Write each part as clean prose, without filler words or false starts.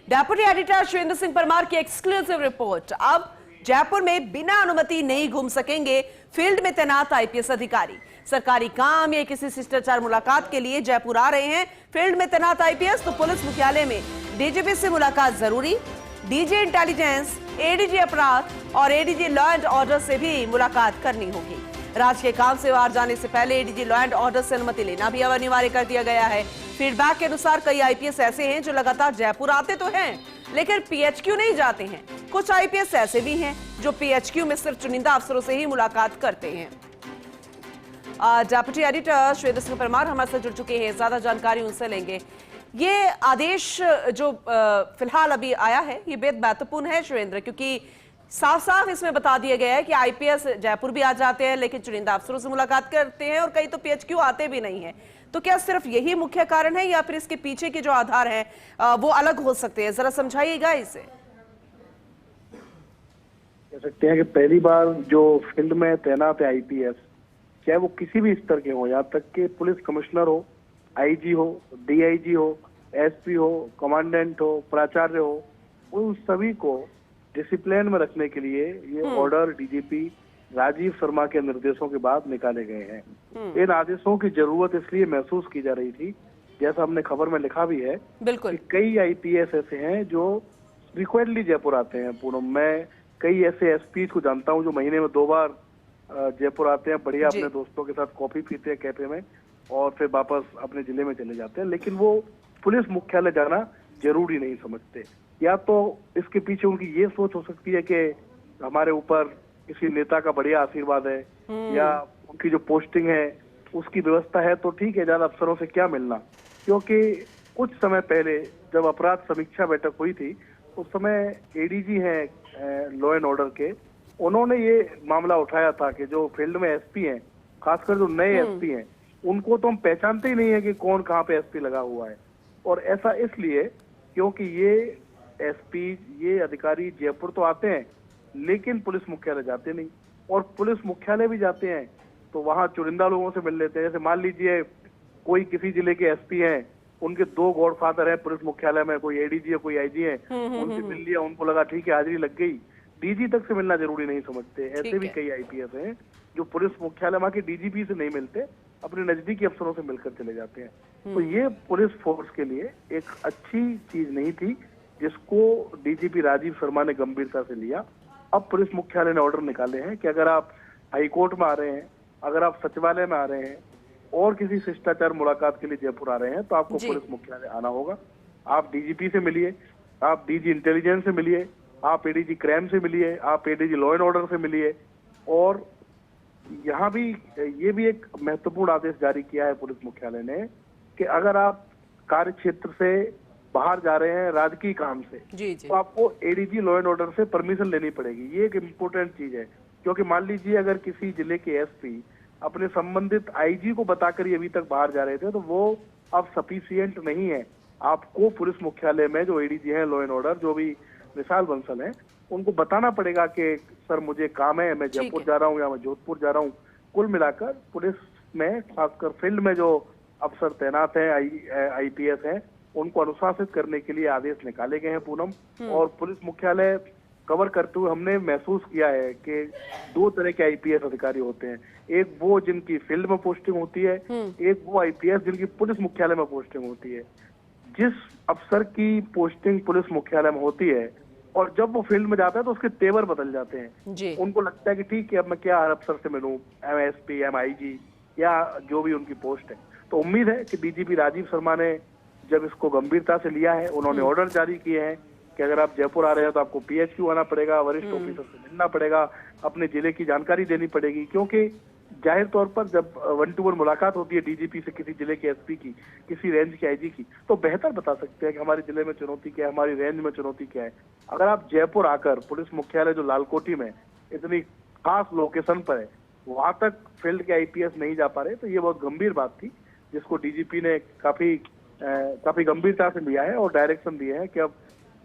Deputy editor Shivendra Singh Parmar की exclusive report. अब जयपुर में बिना अनुमति नहीं घूम सकेंगे फील्ड में तैनात आईपीएस अधिकारी। सरकारी काम या किसी शिष्टाचार मुलाकात के लिए जयपुर आ रहे हैं फील्ड में तैनात आईपीएस, तो पुलिस मुख्यालय में डीजीपी से मुलाकात जरूरी। डीजी इंटेलिजेंस, एडीजी अपराध और एडीजी लॉ एंड ऑर्डर से भी मुलाकात करनी होगी। राज्य के काम से बाहर जाने से पहले एडीजी लॉ एंड ऑर्डर से अनुमति लेना भी अब अनिवार्य कर दिया गया है। फीडबैक के अनुसार कई आईपीएस ऐसे हैं जो लगातार जयपुर आते तो हैं लेकिन पीएचक्यू नहीं जाते हैं। कुछ आईपीएस ऐसे भी हैं जो पीएचक्यू में सिर्फ चुनिंदा अफसरों से ही मुलाकात करते हैं। डेप्यूटी एडिटर शिवेंद्र सिंह परमार हमारे साथ जुड़ चुके हैं, ज्यादा जानकारी उनसे लेंगे। ये आदेश जो फिलहाल अभी आया है ये बेहद महत्वपूर्ण है शिवेंद्र, क्योंकि साफ साफ इसमें बता दिया गया है कि आईपीएस जयपुर भी आ जाते हैं लेकिन चुनिंदा अफसरों से मुलाकात करते हैं और कई तो पीएचक्यू आते भी नहीं है। तो क्या सिर्फ यही मुख्य कारण है या फिर इसके पीछे के जो आधार हैं वो अलग हो सकते हैं? जरा समझाइएगा इसे। कह सकते हैं कि पहली बार जो फील्ड में तैनात है आईपीएस, चाहे वो किसी भी स्तर के हो, यहाँ तक के पुलिस कमिश्नर हो, आईजी हो, डीआईजी हो, एसपी हो, कमांडेंट हो, प्राचार्य हो, उन सभी को डिसिप्लिन में रखने के लिए ये ऑर्डर डीजीपी राजीव शर्मा के निर्देशों के बाद निकाले गए हैं। इन आदेशों की जरूरत इसलिए महसूस की जा रही थी, जैसा हमने खबर में लिखा भी है, बिल्कुल, कि कई आईपीएस ऐसे हैं जो फ्रीक्वेंटली जयपुर आते हैं। पूनम, मैं कई ऐसे एसपी को जानता हूं जो महीने में 2 बार जयपुर आते हैं, बढ़िया अपने दोस्तों के साथ कॉफी पीते हैं कैफे में और फिर वापस अपने जिले में चले जाते हैं, लेकिन वो पुलिस मुख्यालय जाना जरूरी नहीं समझते। या तो इसके पीछे उनकी ये सोच हो सकती है कि हमारे ऊपर किसी नेता का बढ़िया आशीर्वाद है या उनकी जो पोस्टिंग है उसकी व्यवस्था है तो ठीक है, ज्यादा अफसरों से क्या मिलना। क्योंकि कुछ समय पहले जब अपराध समीक्षा बैठक हुई थी उस समय एडीजी हैं लॉ एंड ऑर्डर के, उन्होंने ये मामला उठाया था कि जो फील्ड में एसपी हैं, खासकर जो नए एसपी हैं, उनको तो हम पहचानते ही नहीं है कि कौन कहाँ पे एसपी लगा हुआ है। और ऐसा इसलिए क्योंकि ये एसपी, ये अधिकारी जयपुर तो आते हैं लेकिन पुलिस मुख्यालय जाते नहीं, और पुलिस मुख्यालय भी जाते हैं तो वहां चुनिंदा लोगों से मिल लेते हैं। जैसे मान लीजिए कोई किसी जिले के एसपी हैं, उनके 2 गॉडफादर हैं पुलिस मुख्यालय में, कोई एडीजी है कोई आईजी है, उनसे मिल लिया, उनको लगा ठीक है हाजिरी लग गई, डीजी तक से मिलना जरूरी नहीं समझते। ऐसे भी कई आईपीएस हैं जो पुलिस मुख्यालय में के डीजीपी से नहीं मिलते, अपने नजदीकी अफसरों से मिलकर चले जाते हैं। तो ये पुलिस फोर्स के लिए एक अच्छी चीज नहीं थी, जिसको डीजीपी राजीव शर्मा ने गंभीरता से लिया। अब पुलिस मुख्यालय ने ऑर्डर निकाले हैं कि अगर आप हाईकोर्ट में आ रहे हैं, अगर आप सचिवालय में आ रहे हैं और किसी शिष्टाचार मुलाकात के लिए जयपुर आ रहे हैं तो आपको पुलिस मुख्यालय आना होगा। आप डीजीपी से मिलिए, आप डीजी इंटेलिजेंस से मिलिए, आप एडीजी क्राइम से मिलिए, आप एडीजी लॉ एंड ऑर्डर से मिलिए। और यहाँ भी ये भी एक महत्वपूर्ण आदेश जारी किया है पुलिस मुख्यालय ने कि अगर आप कार्य क्षेत्र से बाहर जा रहे हैं राजकीय काम से तो आपको एडीजी लॉ एंड ऑर्डर से परमिशन लेनी पड़ेगी। ये एक इम्पोर्टेंट चीज है, क्योंकि मान लीजिए अगर किसी जिले के एसपी अपने संबंधित आईजी को बताकर अभी तक बाहर जा रहे थे तो वो अब सफिशिएंट नहीं है। आपको पुलिस मुख्यालय में जो एडीजी है लॉ एंड ऑर्डर, जो भी विशाल बंसल है, उनको बताना पड़ेगा कि सर मुझे काम है, मैं जयपुर जा रहा हूँ या मैं जोधपुर जा रहा हूँ। कुल मिलाकर पुलिस में खासकर फील्ड में जो अफसर तैनात है, आईपीएस है, उनको अनुशासित करने के लिए आदेश निकाले गए हैं पूनम। और पुलिस मुख्यालय कवर करते हुए हमने महसूस किया है कि 2 तरह के आईपीएस अधिकारी होते हैं, एक वो जिनकी फील्ड में पोस्टिंग होती है, एक वो आईपीएस जिनकी पुलिस मुख्यालय में पोस्टिंग होती है। जिस अफसर की पोस्टिंग पुलिस मुख्यालय में होती है और जब वो फील्ड में जाता है तो उसके तेवर बदल जाते हैं। उनको लगता है कि ठीक है अब मैं क्या हर अफसर से मिलूं, एमएसपी, एमआईजी या जो भी उनकी पोस्ट है। तो उम्मीद है कि डीजीपी राजीव शर्मा ने जब इसको गंभीरता से लिया है, उन्होंने ऑर्डर जारी किए हैं कि अगर आप जयपुर आ रहे हैं तो आपको पीएचक्यू आना पड़ेगा, वरिष्ठ ऑफिसर से मिलना पड़ेगा, अपने जिले की जानकारी देनी पड़ेगी। क्योंकि जाहिर तौर पर जब 1-to-1 मुलाकात होती है डीजीपी से किसी जिले के एसपी की, किसी रेंज के आईजी की, तो बेहतर बता सकते हैं कि हमारे जिले में चुनौती क्या है, हमारी रेंज में चुनौती क्या है। अगर आप जयपुर आकर पुलिस मुख्यालय जो लालकोटी में इतनी खास लोकेशन पर है, वहां तक फील्ड के आईपीएस नहीं जा पा रहे, तो ये बहुत गंभीर बात थी जिसको डीजीपी ने काफी गंभीरता से लिया है और डायरेक्शन दिए हैं कि अब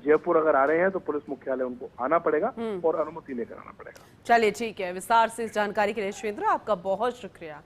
जयपुर अगर आ रहे हैं तो पुलिस मुख्यालय उनको आना पड़ेगा और अनुमति लेकर आना पड़ेगा। चलिए ठीक है, विस्तार से इस जानकारी के लिए शिवेंद्र आपका बहुत शुक्रिया।